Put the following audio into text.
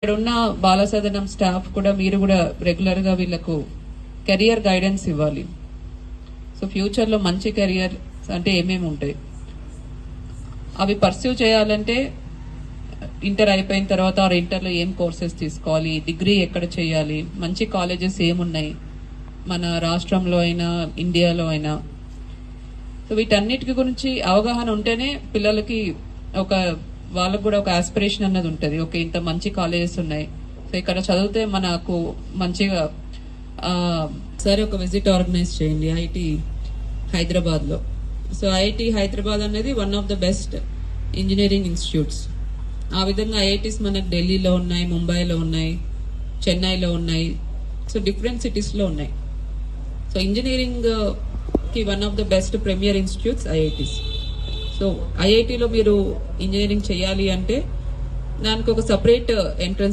ఇక్కడున్న బాలసదనం స్టాఫ్ కూడా మీరు కూడా రెగ్యులర్ గా వీళ్ళకు కెరియర్ గైడెన్స్ ఇవ్వాలి. సో ఫ్యూచర్ లో మంచి కెరియర్ అంటే ఏమేమి ఉంటాయి అవి పర్స్యూ చేయాలంటే ఇంటర్ అయిపోయిన తర్వాత ఆర్ ఇంటర్లో ఏం కోర్సెస్ తీసుకోవాలి, డిగ్రీ ఎక్కడ చేయాలి, మంచి కాలేజెస్ ఏమున్నాయి మన రాష్ట్రంలో అయినా ఇండియాలో అయినా. సో వీటన్నిటి గురించి అవగాహన ఉంటేనే పిల్లలకి వాళ్ళకు కూడా ఒక ఆస్పిరేషన్ అన్నది ఉంటుంది. ఓకే, ఇంత మంచి కాలేజెస్ ఉన్నాయి, సో ఇక్కడ చదివితే మనకు మంచిగా సరే ఒక విజిట్ ఆర్గనైజ్ చేయండి ఐఐటి హైదరాబాద్లో. సో ఐఐటి హైదరాబాద్ అనేది one of the best engineering institutes. ఆ విధంగా ఐఐటీస్ మనకు ఢిల్లీలో ఉన్నాయి, ముంబైలో ఉన్నాయి, చెన్నైలో ఉన్నాయి, సో డిఫరెంట్ సిటీస్లో ఉన్నాయి. సో ఇంజనీరింగ్ కి one of the best premier institutes IITs. So ఐఐటిలో మీరు ఇంజనీరింగ్ చేయాలి అంటే దానికి ఒక సపరేట్ ఎంట్రన్స్